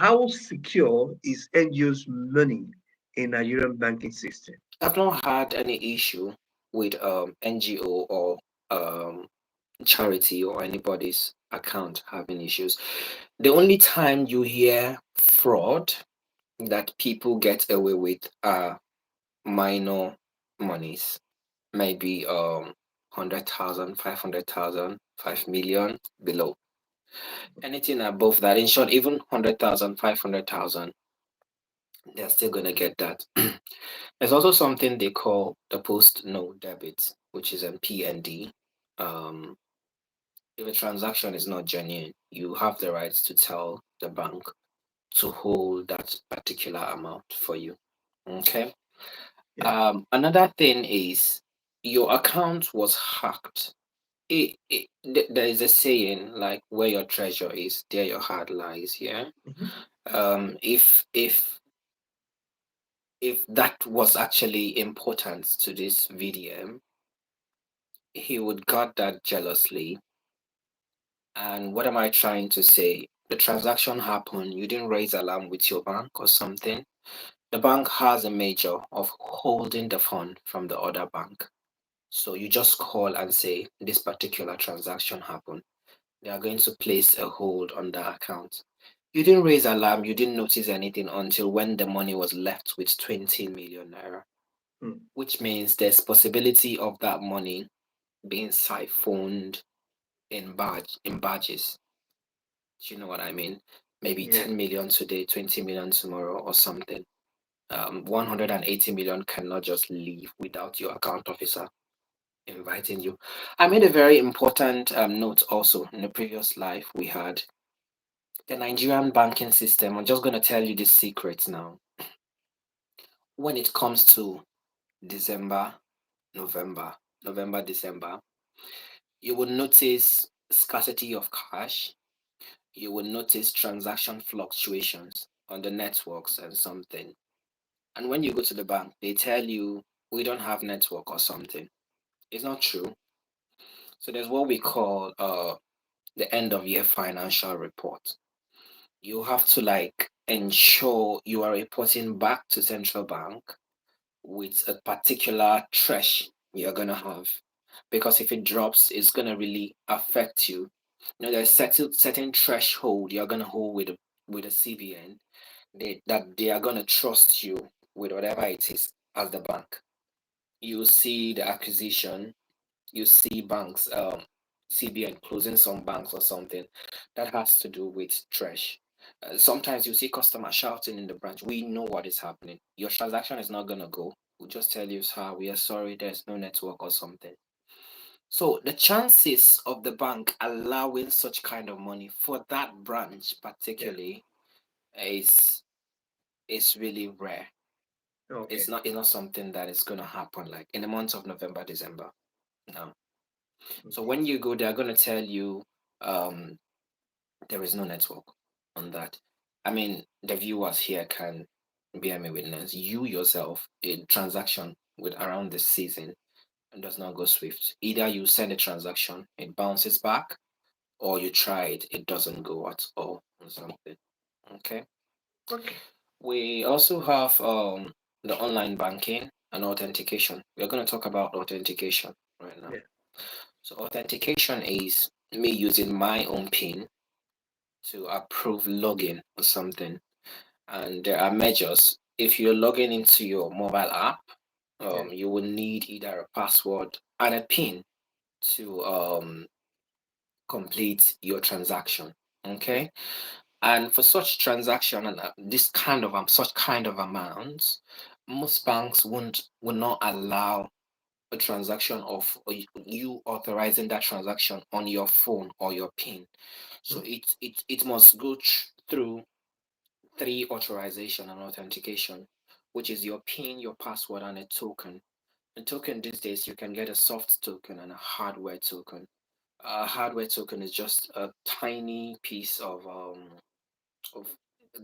how secure is NGO's money in Nigerian banking system? I've not had any issue with NGO or um charity or anybody's account having issues. The only time you hear fraud that people get away with are minor monies, maybe 100,000, 500,000, 5 million below. Anything above that, in short, even 100,000, 500,000, they're still gonna get that. There's also something they call the post no debit, which is a PND. Um, if a transaction is not genuine, you have the right to tell the bank to hold that particular amount for you. Okay. Yeah. Another thing is your account was hacked. There is a saying like where your treasure is, there your heart lies. Yeah. Mhm. If that was actually important to this VDM, he would guard that jealously. And what am I trying to say? The transaction happened, you didn't raise alarm with your bank or something. The bank has a measure of holding the fund from the other bank. So you just call and say this particular transaction happened. They are going to place a hold on the account. You didn't raise alarm, you didn't notice anything until when the money was left with 20 million naira, Mm. which means there's possibility of that money being siphoned in badges. Do you know what I mean? Maybe Yeah. 10 million today, 20 million tomorrow, or something. 180 million cannot just leave without your account officer inviting you. I made a very important note also in the previous life we had. The Nigerian banking system, I'm just going to tell you this secret now. When it comes to December, November, December, you will notice scarcity of cash. You will notice transaction fluctuations on the networks and something. And when you go to the bank, they tell you we don't have network or something. It's not true. So there's what we call the end of year financial report. You have to like ensure you are reporting back to central bank with a particular trash you're gonna have. Because if it drops, it's gonna really affect you. You know, there's certain threshold you're gonna hold with a CBN. That they are gonna trust you with whatever it is as the bank. You see the acquisition, you see banks, CBN closing some banks or something that has to do with trash. Sometimes you see customers shouting in the branch, we know what is happening. Your transaction is not gonna go. We'll just tell you, sir, we are sorry, there's no network or something. So the chances of the bank allowing such kind of money for that branch Yeah. particularly is is really rare. Okay. It's not something that is gonna happen like in the months of November, December. No. So Okay. when you go, they're gonna tell you um there is no network on that. I mean, the viewers here can bear me witness. You yourself, a transaction with around this season does not go swift. Either you send a transaction, it bounces back, or you try it, it doesn't go at all or something. Okay. Okay. We also have the online banking and authentication. We're going to talk about authentication right now. Yeah. So authentication is me using my own PIN to approve login or something. And there are measures. If you're logging into your mobile app, Yeah. you will need either a password and a PIN to complete your transaction. Yeah. Okay. And for such transaction and this kind of such kind of amounts, most banks won't will not allow a transaction of you authorizing that transaction on your phone or your PIN. So Mm. it must go through three authorization and authentication, which is your PIN, your password, and a token. A token these days you can get a soft token and a hardware token. A hardware token is just a tiny piece of a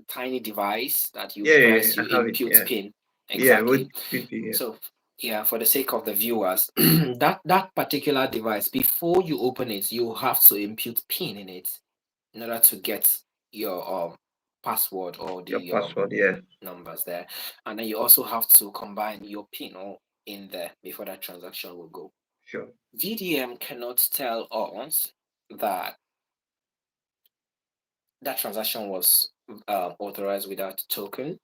tiny device that you Yeah. Yeah. press, I you have it. input Yeah. pin. Yeah. With Exactly. PP. Yeah. So yeah, for the sake of the viewers, that particular device, before you open it, you have to input pin in it in order to get your password or Your the password, yeah. numbers there, and then you also have to combine your PIN or in there before that transaction will go. Sure. VDM cannot tell us that that transaction was authorized without token,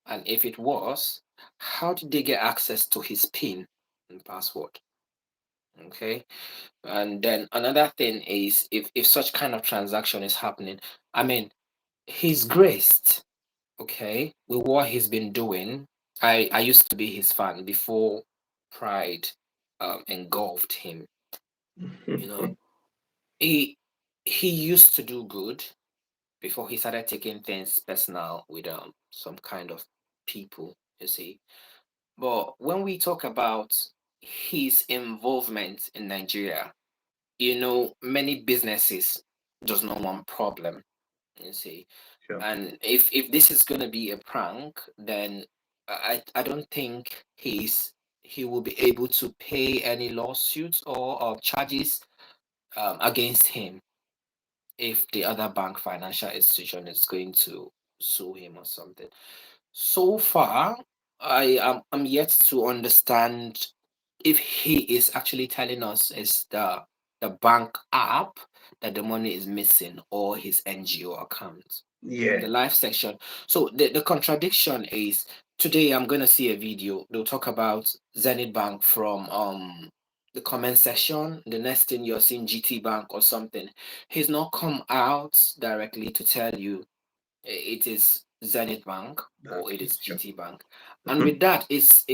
and if it was, how did they get access to his PIN and password? Okay, and then another thing is if such kind of transaction is happening, I mean, he's graced, okay, with what he's been doing. I used to be his fan before pride engulfed him. You know, he he used to do good before he started taking things personal with some kind of people, you see. But when we talk about his involvement in Nigeria, many businesses does not want problem, you see. Sure. And if this is gonna be a prank, then I don't think he will be able to pay any lawsuits or charges against him if the other bank financial institution is going to sue him or something. So far, I'm yet to understand if he is actually telling us is the bank app that the money is missing or his NGO account. Yeah. The live section. So the contradiction is today I'm gonna see a video. They'll talk about Zenith Bank from the comment section. The next thing you're seeing GT Bank or something. He's not come out directly to tell you it is Zenith Bank or it Bank. is Sure. GT Bank. And Mhm. with that, is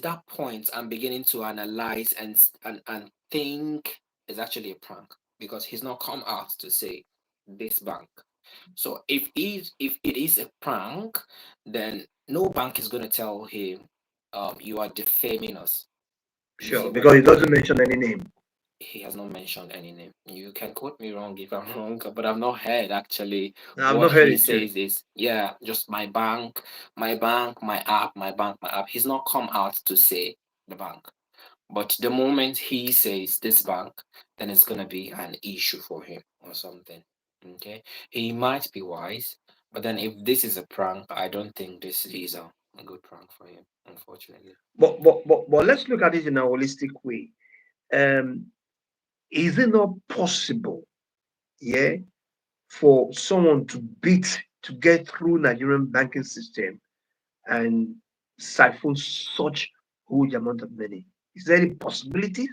that point I'm beginning to analyze and think is actually a prank because he's not come out to say this bank. So if it is a prank, then no bank is going to tell him, you are defaming us. You see Sure. what Because I it mean? doesn't mention any name. He has not mentioned any name. You can quote me wrong if I'm wrong, but I've not heard actually I've what not heard he it too. says is, yeah, just my bank, my app, my bank, my app. He's not come out to say the bank. But the moment he says this bank, then it's gonna be an issue for him or something. Okay. He might be wise, but then if this is a prank, I don't think this is a good prank for him, unfortunately. But let's look at it in a holistic way. Um, is it not possible, yeah, for someone to get through Nigerian banking system and siphon such huge amount of money? Is there any possibility?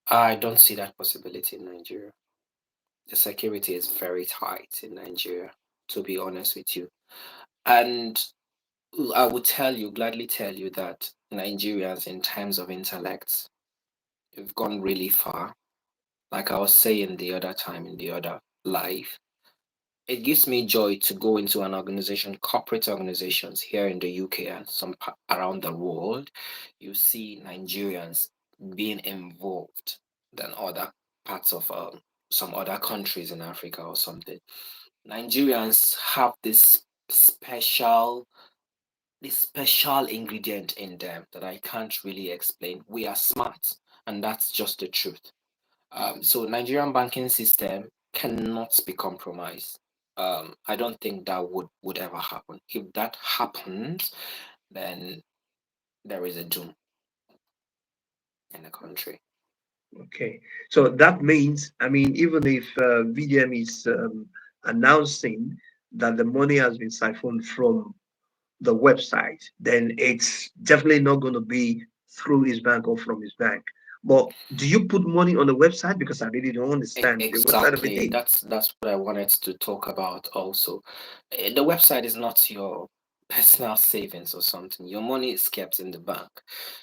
I don't see that possibility in Nigeria. The security is very tight in Nigeria, to be honest with you. And I would gladly tell you that Nigerians, in terms of intellect, have gone really far. Like I was saying the other time in the other life, it gives me joy to go into an organization, corporate organizations here in the UK and around the world. You see Nigerians being involved than other parts of some other countries in Africa or something. Nigerians have this special ingredient in them that I can't really explain. We are smart, and that's just the truth. So Nigerian banking system cannot be compromised. I don't think that would ever happen. If that happens, then there is a doom in the country. Okay, so that means, I mean, even if VDM is announcing that the money has been siphoned from the website, then it's definitely not going to be through his bank or from his bank. But do you put money on the website? Because I really don't understand the website of a Exactly. thing. That's what I wanted to talk about also. The website is not your personal savings or something. Your money is kept in the bank.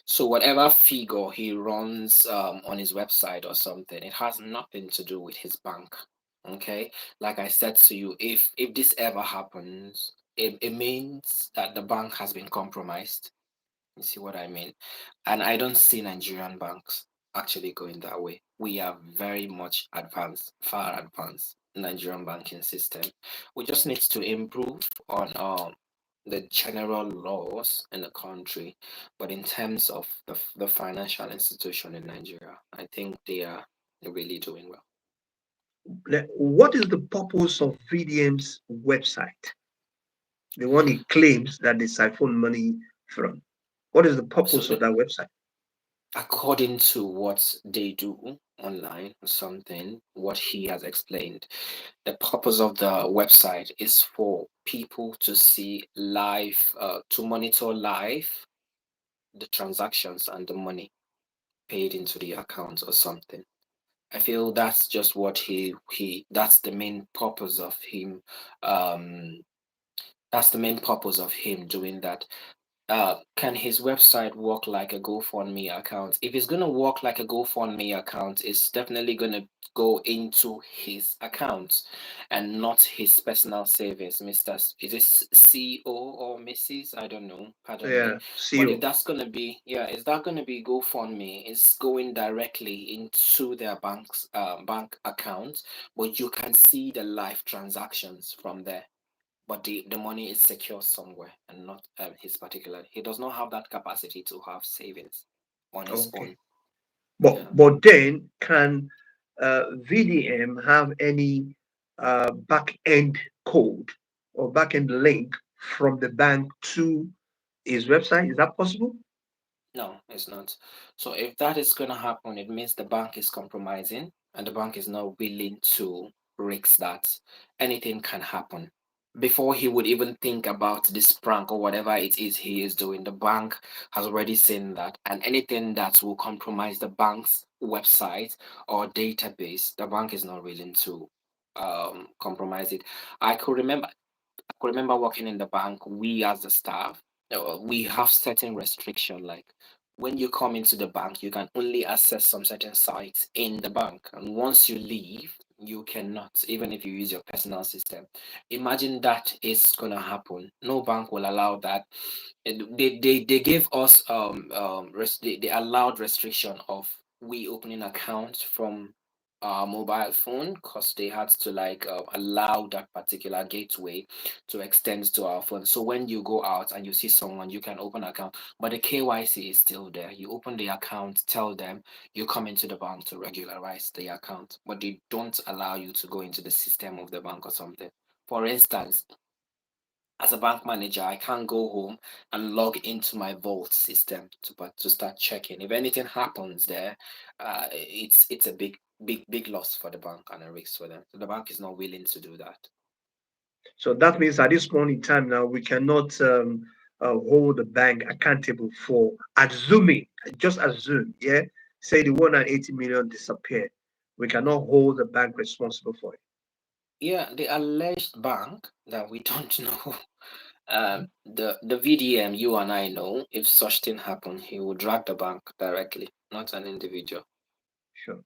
So whatever figure he runs on his website or something, it has nothing to do with his bank. Okay? Like I said to you, if this ever happens, it means that the bank has been compromised. You see what I mean? And I don't see Nigerian banks actually going that way. We are very much advanced, far advanced Nigerian banking system. We just need to improve on the general laws in the country. But in terms of the financial institution in Nigeria, I think they are really doing well. What is the purpose of VDM's website? The one he claims that they siphon money from. What is the So purpose of that website? according to what they do online or something, what he has explained, the purpose of the website is for people to see live, to monitor live the transactions and the money paid into the account or something. I feel that's just what he that's the main purpose of him. Um, that's the main purpose of him doing that. Can his website work like a GoFundMe account? If it's gonna work like a GoFundMe account, it's definitely gonna go into his account and not his personal savings, Mr. Is this CEO or Mrs.? I don't know, pardon me. Yeah, But if CEO. that's gonna be, yeah, is that gonna be GoFundMe? It's going directly into their bank account, but you can see the live transactions from there, but the money is secure somewhere and not his particular. He does not have that capacity to have savings on his Okay. own. But Yeah. but then can VDM have any back end code or back end link from the bank to his website? Is that possible? No, it's not. So if that is going to happen, it means the bank is compromising and the bank is not willing to risk that. Anything can happen. Before he would even think about this prank or whatever it is he is doing, the bank has already seen that. And anything that will compromise the bank's website or database, the bank is not willing to compromise it. I could remember could remember working in the bank, we as the staff, we have certain restriction. Like when you come into the bank, you can only access some certain sites in the bank, and once you leave, you cannot, even if you use your personal system. Imagine that is gonna happen. No bank will allow that. They gave us they allowed restriction of we opening accounts from our mobile phone because they had to like allow that particular gateway to extend to our phone. So when you go out and you see someone, you can open an account, but the KYC is still there. You open the account, tell them you come into the bank to regularize the account, but they don't allow you to go into the system of the bank or something. For instance, as a bank manager, I can't go home and log into my vault system to start checking. If anything happens there, it's a big loss for the bank and a risk for them. So the bank is not willing to do that. So that means at this point in time now, we cannot hold the bank accountable for assuming, just assume, yeah, say the 180 million disappeared. We cannot hold the bank responsible for it. Yeah, the alleged bank that we don't know. The VDM you and I know, if such thing happen, he will drag the bank directly, not an individual. Sure.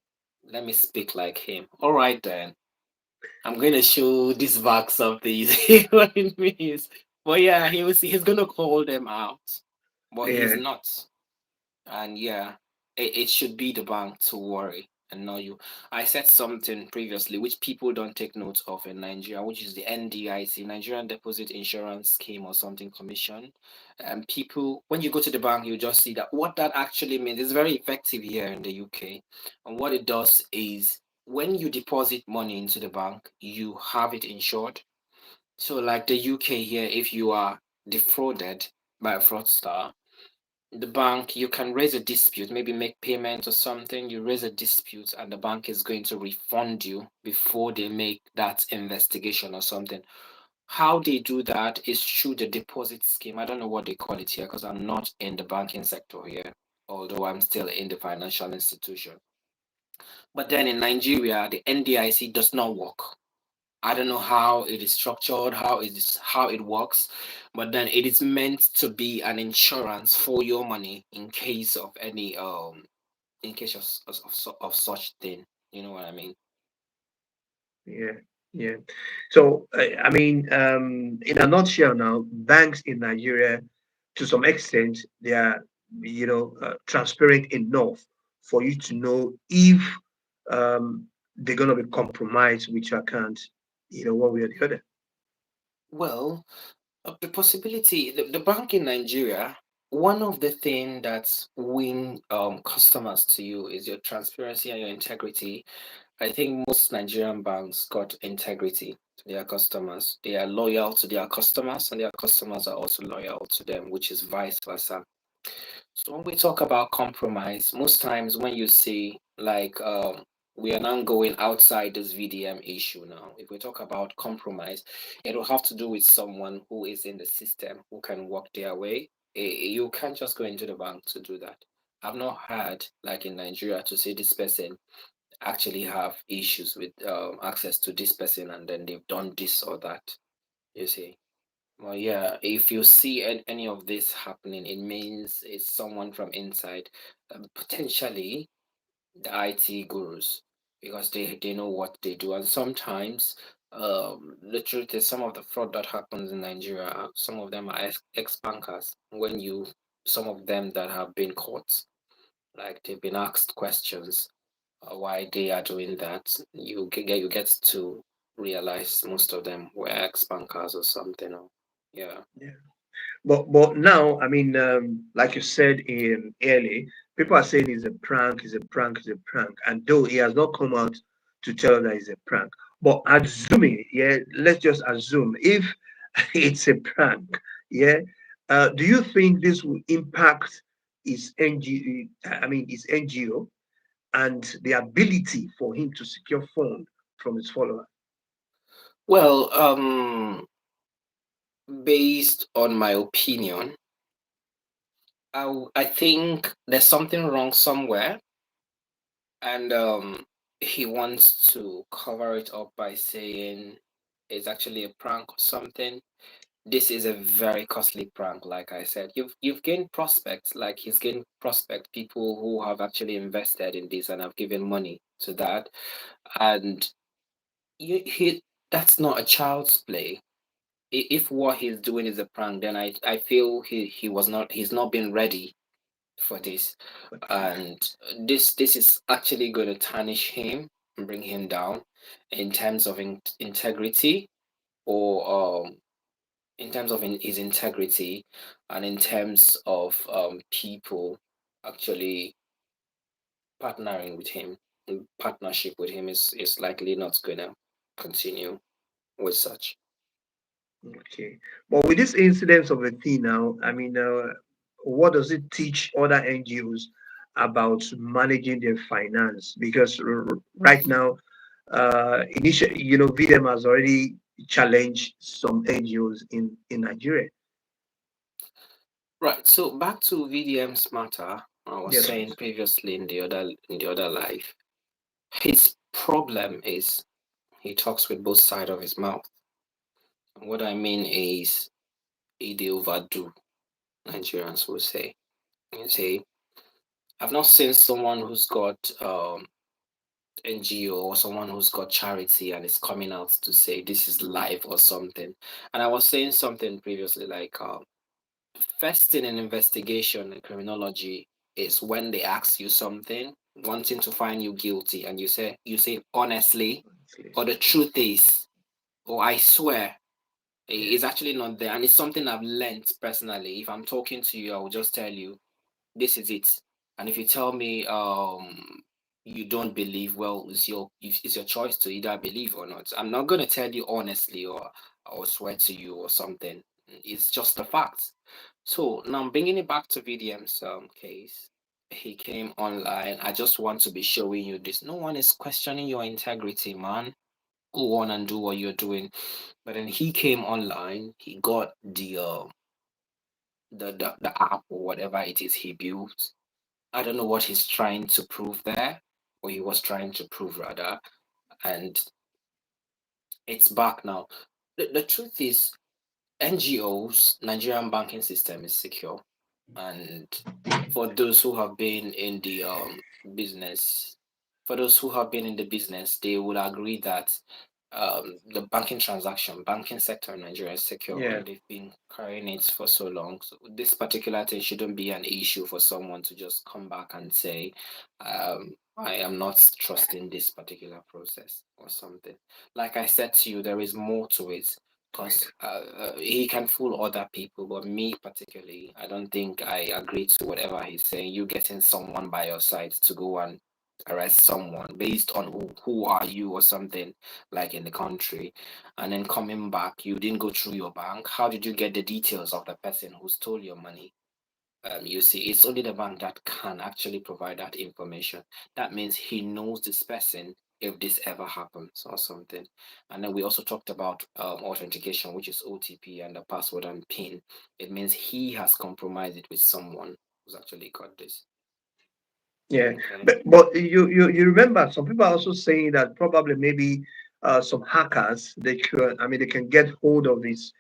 Let me speak like him. All right then. I'm gonna show this back something. What it means. But yeah, he's gonna call them out. But he's Yeah. not. And yeah, it should be the bank to worry and not you. I said something previously which people don't take note of in Nigeria, which is the NDIC, Nigerian Deposit Insurance Scheme or something commission. And people, when you go to the bank, you just see that what that actually means is very effective here in the UK. And what it does is when you deposit money into the bank, you have it insured. So, like the UK here, if you are defrauded by a fraudster, the bank, you can raise a dispute, maybe make payment or something. You raise a dispute, and the bank is going to refund you before they make that investigation or something. How they do that is through the deposit scheme. I don't know what they call it here because I'm not in the banking sector here, although I'm still in the financial institution. But then in Nigeria, the NDIC does not work. I don't know how it is structured, how it works, but then it is meant to be an insurance for your money in case of any in case of such thing. You know what I mean? Yeah. Yeah. So, I mean, in a nutshell, now banks in Nigeria, to some extent, they are, transparent enough for you to know if they're going to be compromised with your account, one way or the other. Well, the possibility the bank in Nigeria. One of the things that win customers to you is your transparency and your integrity. I think most Nigerian banks got integrity to their customers. They are loyal to their customers, and their customers are also loyal to them, which is vice versa. So when we talk about compromise, most times when you see like we are now going outside this VDM issue now. If we talk about compromise, it will have to do with someone who is in the system who can work their way. You can't just go into the bank to do that. I've not heard, like in Nigeria, to say this person actually have issues with access to this person and then they've done this or that. You see. Well, yeah, if you see any of this happening, it means it's someone from inside, potentially the IT gurus, because they know what they do. And sometimes, the truth is, some of the fraud that happens in Nigeria, some of them are ex-bankers. Some of them that have been caught, like they've been asked questions, why they are doing that, you get to realize most of them were ex-bankers or something. Or, yeah. Yeah. But now, I mean, like you said in early, people are saying it's a prank, it's a prank, it's a prank. And though he has not come out to tell that it's a prank, but assuming, yeah, let's just assume if it's a prank, yeah, do you think this will impact his NGO, I mean, his NGO and the ability for him to secure funds from his followers? Well, based on my opinion, I think there's something wrong somewhere, and he wants to cover it up by saying it's actually a prank or something. This is a very costly prank, like I said. You've gained prospects, like he's gained prospect people who have actually invested in this and have given money to that, and he that's not a child's play. If what he's doing is a prank, then I feel he's not been ready for this, But this, and this is actually going to tarnish him and bring him down in terms of integrity, or in terms of his integrity, and in terms of people actually partnering with him. Partnership with him is likely not going to continue with such. okay. But with this incidence of a thing now, I mean, what does it teach other NGOs about managing their finance? Because right now, initially, VDM has already challenged some NGOs in Nigeria. Right. So back to VDM's matter, I was Yes, saying please. previously in the other life, his problem is he talks with both sides of his mouth. What I mean is they overdo, Nigerians will say. You see, I've not seen someone who's got NGO or someone who's got charity and is coming out to say this is life or something. And I was saying something previously like first in an investigation in criminology is when they ask you something, wanting to find you guilty, and you say honestly, Honestly. or the truth is, or I swear, Yeah. is actually not there. And it's something I've learned personally. If I'm talking to you, I will just tell you this is it. And if you tell me you don't believe, well, it's your choice to either believe or not. I'm not gonna tell you honestly or swear to you or something. It's just a fact. So now bringing it back to VDM's case, he came online. I just want to be showing you this. No one is questioning your integrity, man. Go on and do what you're doing. But then he came online. He got the app or whatever it is he built. I don't know what he's trying to prove there, or he was trying to prove rather, and it's back now. The truth is, NGOs, Nigerian banking system is secure, and for those who have been in the business, for those who have been in the business, they will agree that the banking sector in Nigeria is secure, Yeah. and they've been carrying it for so long. So this particular thing shouldn't be an issue for someone to just come back and say, I am not trusting this particular process or something. Like I said to you, there is more to it Right. because he can fool other people, but me particularly, I don't think I agree to whatever he's saying. You getting someone by your side to go and arrest someone based on who are you or something like in the country, and then coming back, you didn't go through your bank. How did you get the details of the person who stole your money? You see, it's only the bank that can actually provide that information. That means he knows this person if this ever happens or something. And then we also talked about authentication, which is OTP and the password and PIN. It means he has compromised it with someone who's actually got this. Yeah, Okay. but you remember some people are also saying that probably maybe some hackers they could, I mean, they can get hold of his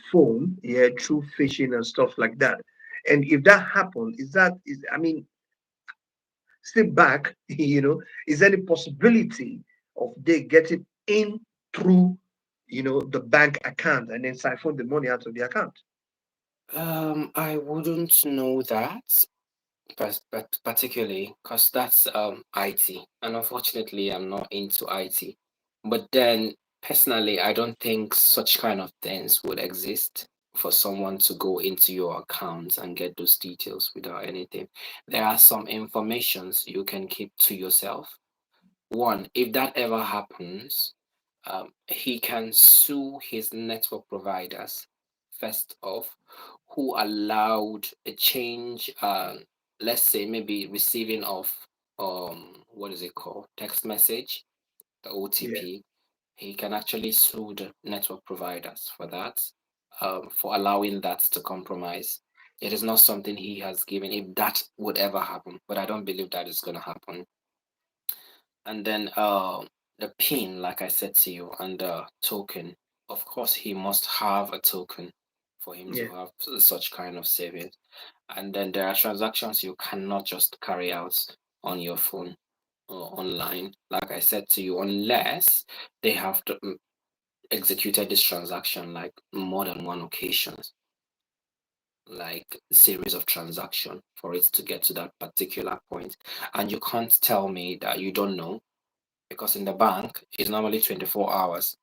phone, yeah, through phishing and stuff like that. And if that happens, is I mean, step back, is there any possibility of they getting in through, the bank account and then siphon the money out of the account? I wouldn't know that, but particularly because that's IT, and unfortunately, I'm not into IT. But then, personally, I don't think such kind of things would exist for someone to go into your accounts and get those details without anything. There are some informations you can keep to yourself. One, if that ever happens, he can sue his network providers first off, who allowed a change, let's say maybe receiving of what is it called, text message, the Yeah. OTP. He can actually sue the network providers for that, for allowing that to compromise. It is not something he has given if that would ever happen, but I don't believe that is going to happen. And then the pin, like I said to you, and the token. Of course, he must have a token for him Yeah. to have such kind of savings. And then there are transactions you cannot just carry out on your phone or online, like I said to you, unless they have to, executed this transaction like more than one occasions, like series of transaction for it to get to that particular point. And you can't tell me that you don't know, because in the bank it's normally 24 hours.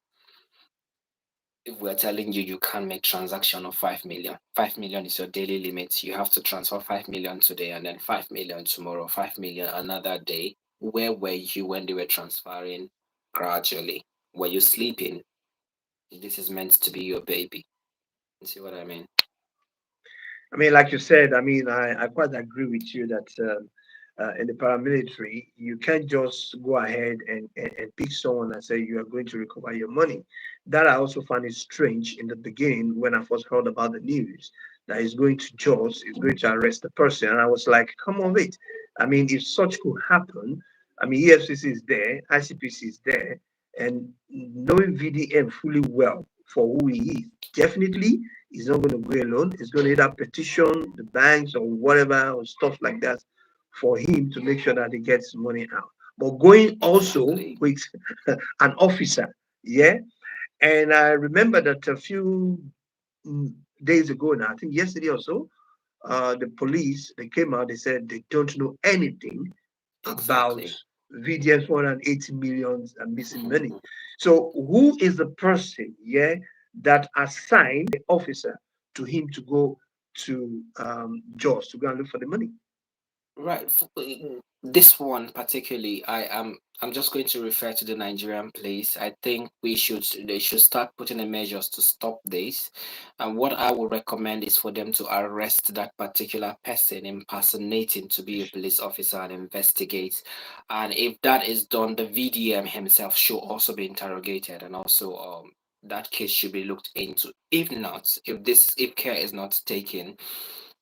If we're telling you you can't make transaction of 5 million, 5 million is your daily limit. You have to transfer 5 million today and then 5 million tomorrow, 5 million another day. Where were you when they were transferring gradually? Were you sleeping? This is meant to be your baby. You see what I mean? I mean, like you said, I mean, I quite agree with you that in the paramilitary, you can't just go ahead and pick someone and say you are going to recover your money. That I also found it strange in the beginning when I first heard about the news that he's going to Jaws, he's going to arrest the person. And I was like, come on, wait. I mean, if such could happen, I mean, EFCC is there, ICPC is there, and knowing VDM fully well for who he is, definitely he's not going to go alone. He's going to either petition the banks or whatever or stuff like that for him to make sure that he gets money out. But going also Exactly. with an officer, yeah. And I remember that a few days ago now, I think yesterday or so, the police they came out. They said they don't know anything about Exactly. VDS 180 millions and missing money. So who is the person, yeah, that assigned the officer to him to go to Jaws to go and look for the money? Right. This one particularly, I'm just going to refer to the Nigerian place. I think they should start putting in measures to stop this. And what I would recommend is for them to arrest that particular person impersonating to be a police officer and investigate. And if that is done, the VDM himself should also be interrogated, and also that case should be looked into. If not, if care is not taken,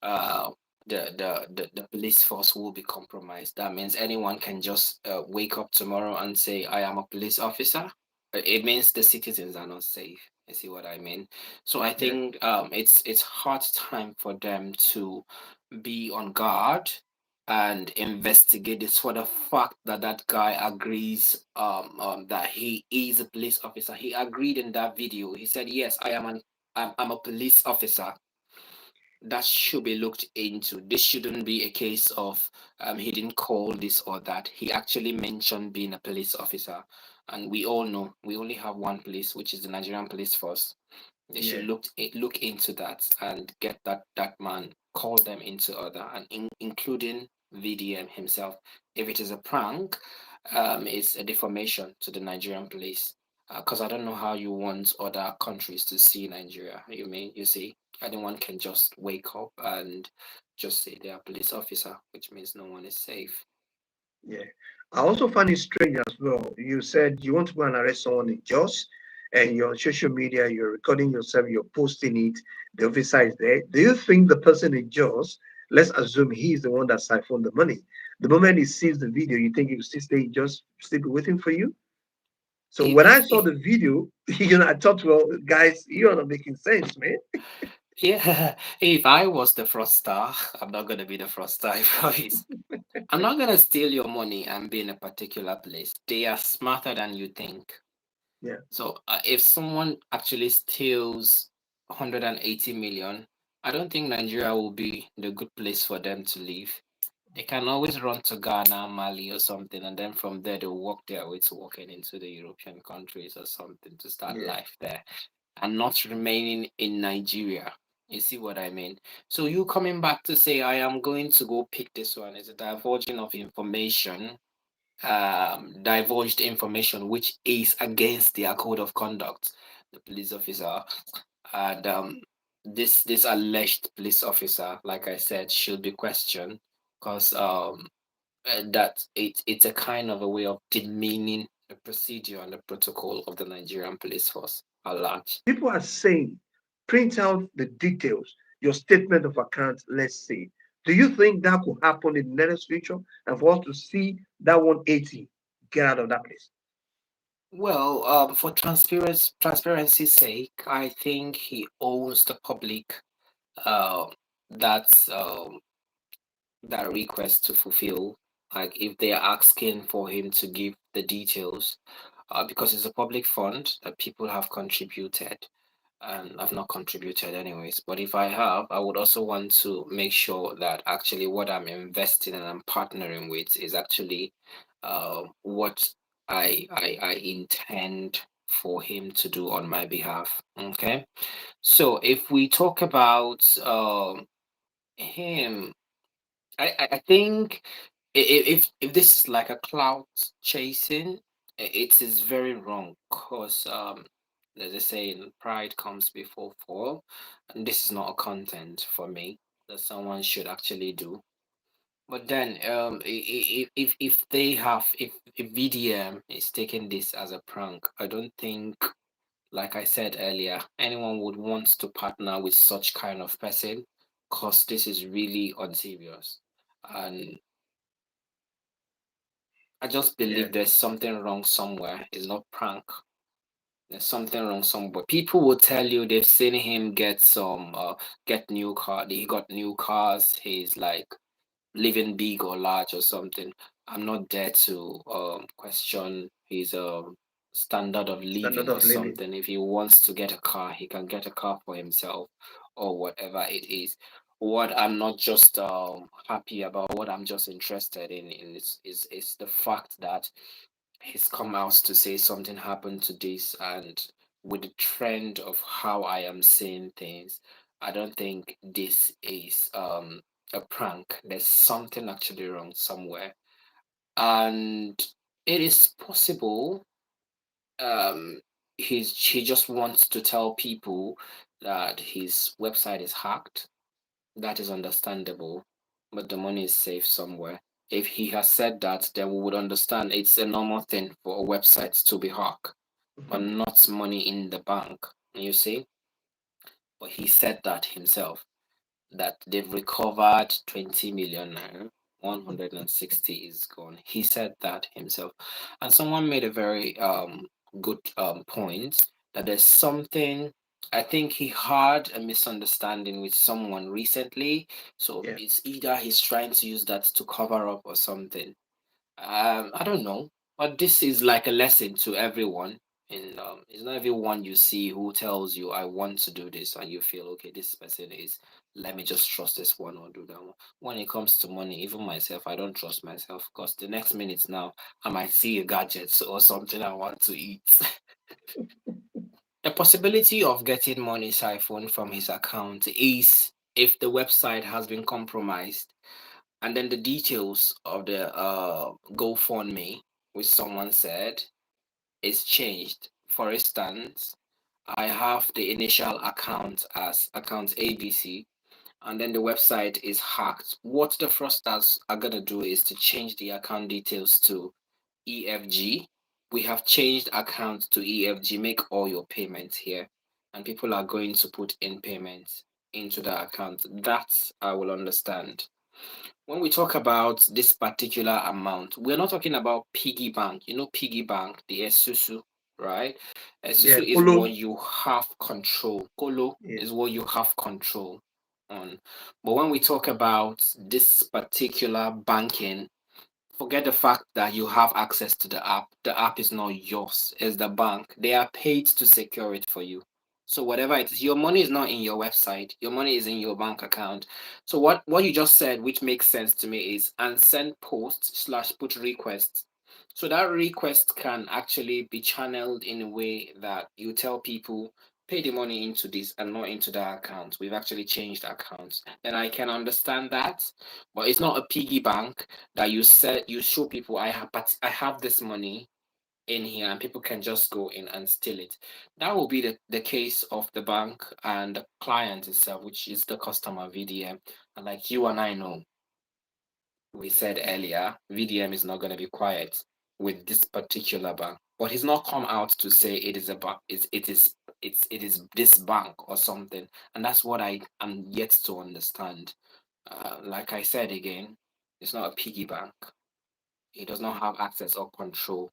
uh the police force will be compromised. That means anyone can just wake up tomorrow and say, I am a police officer. It means the citizens are not safe. You see what I mean? So I Yeah, think it's hard time for them to be on guard and investigate this for the fact that that guy agrees that he is a police officer. He agreed in that video. He said, yes, I'm a police officer. That should be looked into. This shouldn't be a case of he didn't call this or that. He actually mentioned being a police officer, and we all know we only have one police, which is the Nigerian police force. They should yeah. look into that and get that man, call them into order, and including VDM himself. If it is a prank, it's a defamation to the Nigerian police. Because I don't know how you want other countries to see Nigeria. You see, anyone can just wake up and just say they are police officer, which means no one is safe. Yeah. I also find it strange as well. You said you want to go and arrest someone in Jos, and you're on social media, you're recording yourself, you're posting it, the officer is there. Do you think the person in Jos, let's assume he's the one that siphoned the money, the moment he sees the video, you think he will still stay in Jos, still be waiting for you? So If when I if saw if the video, I thought, well, guys, you're not making sense, man. yeah, if I was the fraudster, I'm not gonna be the fraudster. I'm not gonna steal your money and be in a particular place. They are smarter than you think. Yeah, So if someone actually steals 180 million, I don't think Nigeria will be the good place for them to live. They can always run to Ghana, Mali, or something, and then from there they'll work their way to walking into the European countries or something to start yeah, life there, and not remaining in Nigeria. You see what I mean? So you coming back to say I am going to go pick this one is a divulging of information, divulged information which is against their code of conduct. The police officer and this alleged police officer, like I said, should be questioned because that it's a kind of a way of demeaning the procedure and the protocol of the Nigerian police force at large. people are saying print out the details, your statement of account, let's say. Do you think that could happen in the nearest future and for us to see that 180 get out of that place? Well, for transparency's sake, I think he owes the public uh, that's that request to fulfill. Like if they are asking for him to give the details, because it's a public fund that people have contributed, and I've not contributed anyways. But if I have, I would also want to make sure that actually what I'm investing and I'm partnering with is actually what I intend for him to do on my behalf. Okay, so if we talk about him, I think if this is like a clout chasing, it is very wrong because there's a saying, pride comes before fall, and this is not a content for me that someone should actually do. But then, if they have if VDM is taking this as a prank, I don't think, like I said earlier, anyone would want to partner with such kind of person, because this is really unserious. And I just Yeah, believe there's something wrong somewhere. It's not prank. There's something wrong somewhere. People will tell you they've seen him get new car. He got new cars. He's like living big or large or something. I'm not there to question his standard of standard living or of living. something. If he wants to get a car, he can get a car for himself or whatever it is. What I'm not just happy about, what I'm just interested in is the fact that he's come out to say something happened to this, and with the trend of how I am seeing things, I don't think this is a prank. There's something actually wrong somewhere, and it is possible he just wants to tell people that his website is hacked. That is understandable, but the money is safe somewhere. If he has said that, then we would understand it's a normal thing for a website to be hacked, but Mhm. not money in the bank. You see? But he said that himself, that they've recovered 20 million naira, 160 is gone. He said that himself. And someone made a very good point that there's something, I think he had a misunderstanding with someone recently. So Yeah. it's either he's trying to use that to cover up or something. I don't know, but this is like a lesson to everyone. And it's not everyone you see who tells you, "I want to do this," and you feel okay. This person is. Let me just trust this one or do that one. When it comes to money, even myself, I don't trust myself because the next minute now I might see a gadget or something I want to eat. The possibility of getting money siphoned from his account is if the website has been compromised. and then the details of the GoFundMe, which someone said is changed. For instance, I have the initial account as account ABC, and then the website is hacked. What the fraudsters are gonna do is to change the account details to EFG. We have changed account to EFG. Make all your payments here, and people are going to put in payments into the account. That I will understand. When we talk about this particular amount, we're not talking about piggy bank. You know, piggy bank, the Esusu, right? Yeah, Esusu is what Kolo. you have control. Kolo Yeah. is what you have control on. But when we talk about this particular banking, forget the fact that you have access to the app. The app is not yours, it's the bank. They are paid to secure it for you. So whatever it is, your money is not in your website, your money is in your bank account. So what you just said, which makes sense to me, is and send post slash put request. So that request can actually be channeled in a way that you tell people pay the money into this and not into that account. We've actually changed accounts. And I can understand that, but it's not a piggy bank that you said you show people I have this money in here and people can just go in and steal it. That will be the case of the bank and the client itself, which is the customer VDM. And like you and I know, we said earlier, VDM is not going to be quiet with this particular bank. But he's not come out to say it is a bank, it is this bank or something. And that's what I am yet to understand. Like I said again, it's not a piggy bank. He does not have access or control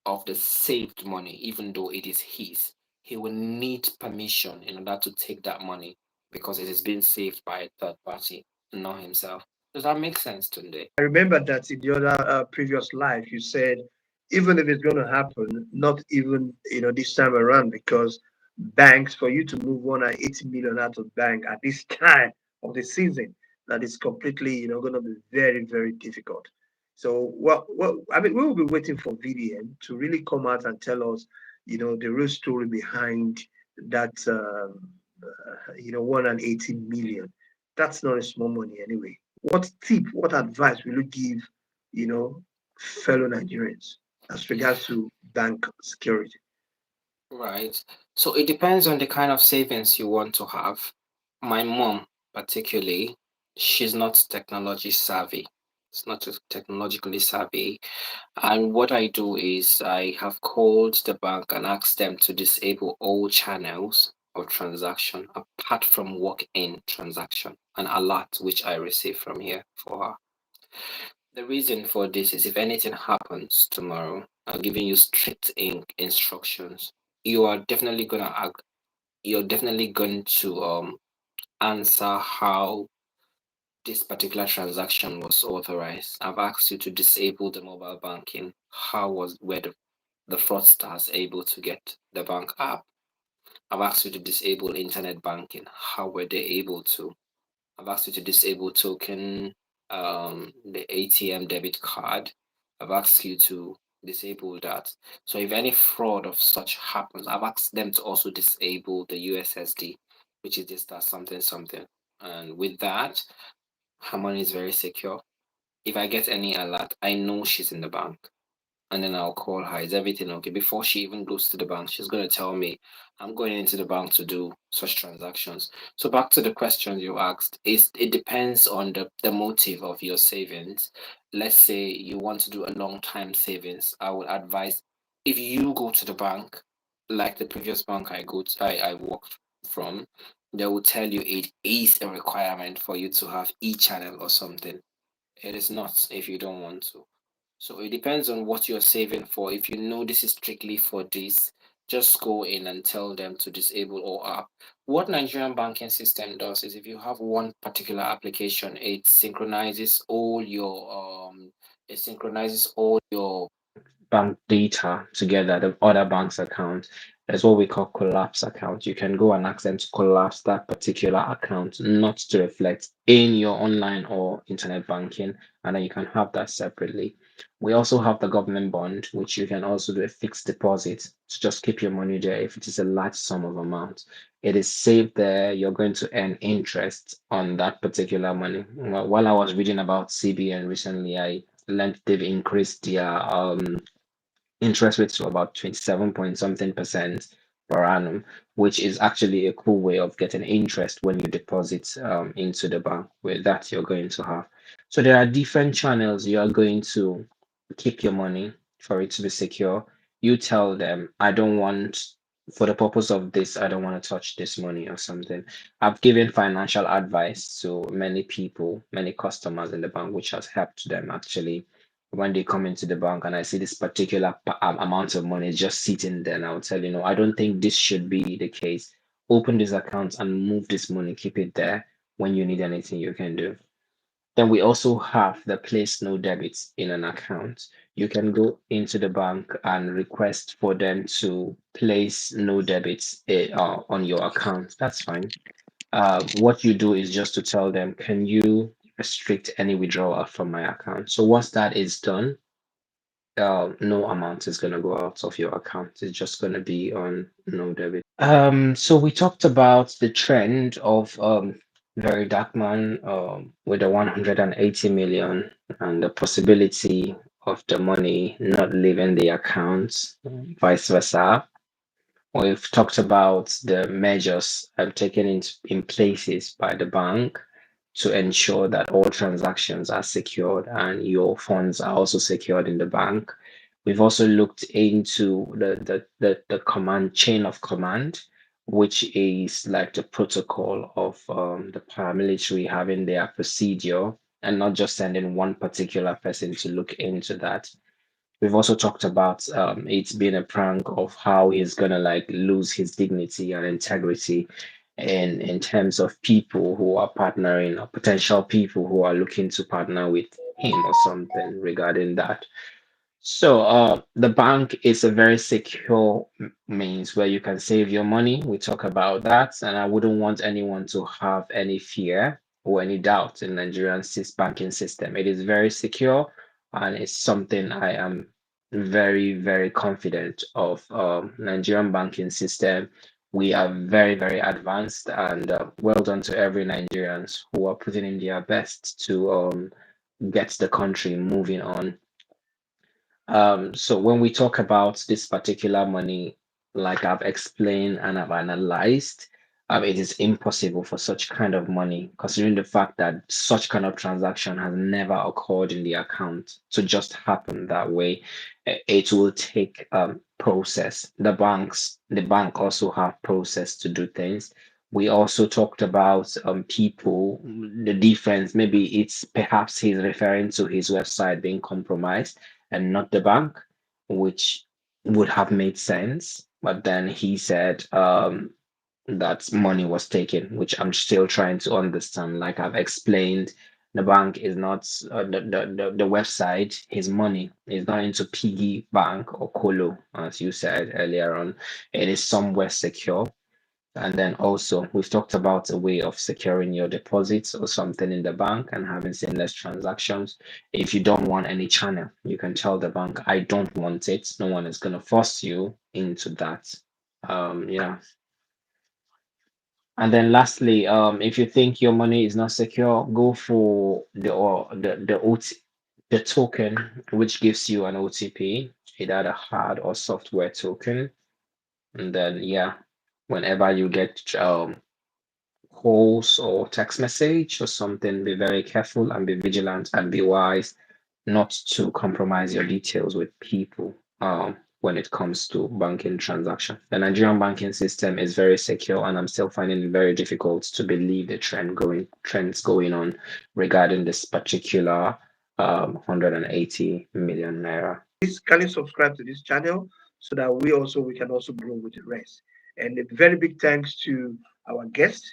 of the saved money, even though it is his. He will need permission in order to take that money because it is being saved by a third party, not himself. Does that make sense, Tunde? I remember that in the other previous life, you said even if it's going to happen, not even this time around, because banks, for you to move 180 million out of bank at this time of the season, that is completely going to be very very difficult. So what I mean, we will be waiting for VDM to really come out and tell us the real story behind that 180 million. That's not a small money anyway. What tip, what advice will you give, fellow Nigerians as regards to bank security? Right. So it depends on the kind of savings you want to have. My mom, particularly, she's not technology savvy. It's not technologically savvy. And what I do is I have called the bank and asked them to disable all channels of transaction apart from walk-in transaction, an alert which I receive from here for her. The reason for this is if anything happens tomorrow, I'm giving you strict instructions. You are definitely gonna you're definitely going to answer how this particular transaction was authorized. I've asked you to disable the mobile banking. How was where the fraudsters able to get the bank app? I've asked you to disable internet banking. How were they able to? I've asked you to disable token, the ATM debit card. I've asked you to disable that. So if any fraud of such happens, I've asked them to also disable the USSD, which is just that something something. And with that, her money is very secure. If I get any alert, I know she's in the bank and then I'll call her. Is everything okay? Before she even goes to the bank, she's going to tell me, I'm going into the bank to do such transactions. So back to the question you asked, it depends on the motive of your savings. Let's say you want to do a long time savings. I would advise if you go to the bank, like the previous bank I worked from, they will tell you it is a requirement for you to have e-channel or something. It is not if you don't want to. So it depends on what you're saving for. If you know this is strictly for this, just go in and tell them to disable all app. What Nigerian banking system does is if you have one particular application, it synchronizes all your bank data together, the other bank's account, There's what we call collapse account. You can go and ask them to collapse that particular account, not to reflect in your online or internet banking, and then you can have that separately. We also have the government bond, which you can also do a fixed deposit to just keep your money there if it is a large sum of amount. It is safe there. You're going to earn interest on that particular money. While I was reading about CBN recently, I learned they've increased their interest rates to about 27 point something percent per annum, which is actually a cool way of getting interest when you deposit into the bank. With that, you're going to have. So there are different channels you are going to keep your money for it to be secure. You tell them, I don't want, for the purpose of this, I don't want to touch this money or something. I've given financial advice to many people, many customers in the bank, which has helped them actually when they come into the bank and I see this particular amount of money just sitting there, and I'll tell you, no, I don't think this should be the case. Open this account and move this money, keep it there. When you need anything, you can do. Then we also have the place no debits in an account. You can go into the bank and request for them to place no debits on your account. That's fine. What you do is just to tell them, can you restrict any withdrawal from my account? So once that is done, no amount is going to go out of your account. It's just going to be on no debit. So we talked about the trend of Very Darkman with the 180 million and the possibility of the money not leaving the account, vice versa. We've talked about the measures taken in places by the bank to ensure that all transactions are secured and your funds are also secured in the bank. We've also looked into the command chain of command, which is like the protocol of the paramilitary having their procedure and not just sending one particular person to look into that. We've also talked about it being a prank of how he's gonna like lose his dignity and integrity in terms of people who are partnering or potential people who are looking to partner with him or something regarding that. So, the bank is a very secure means where you can save your money. We talk about that, and I wouldn't want anyone to have any fear or any doubt in Nigerian banking system. It is very secure, and it's something I am very, very confident of. Nigerian banking system. We are very, very advanced, and well done to every Nigerians who are putting in their best to get the country moving on. So when we talk about this particular money, like I've explained and I've analyzed, it is impossible for such kind of money, considering the fact that such kind of transaction has never occurred in the account to just happen that way. It will take process. The bank also have process to do things. We also talked about people, the difference. Maybe it's perhaps he's referring to his website being compromised and not the bank, which would have made sense. But then he said that money was taken, which I'm still trying to understand. Like I've explained, the bank is not the website, his money is not into piggy bank or colo, as you said earlier on. It is somewhere secure, and then also, we've talked about a way of securing your deposits or something in the bank and having seamless transactions. If you don't want any channel, you can tell the bank, I don't want it. No one is going to force you into that. Yeah. And then lastly, if you think your money is not secure, go for the token, which gives you an OTP, either the hard or software token. And then, yeah, whenever you get calls or text message or something, be very careful and be vigilant and be wise not to compromise your details with people when it comes to banking transaction. The Nigerian banking system is very secure, and I'm still finding it very difficult to believe the trends going on regarding this particular 180 million naira. Please kindly subscribe to this channel so that we can also grow with the rest. And a very big thanks to our guest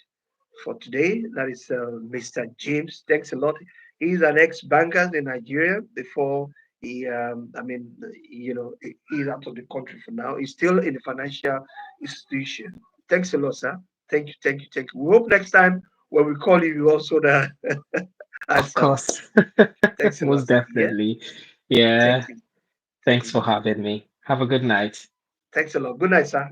for today. That is Mr. James. Thanks a lot. He's an ex-banker in Nigeria before He, I mean, he's out of the country for now. He's still in the financial institution. Thanks a lot, sir. Thank you, thank you, thank you. We hope next time when we call you, you also the Of answer. course. Thanks a lot, Most sir. Yeah, definitely. thank Yeah. you, thank Thanks you, for having me. Have a good night. thanks a lot. Good night, sir.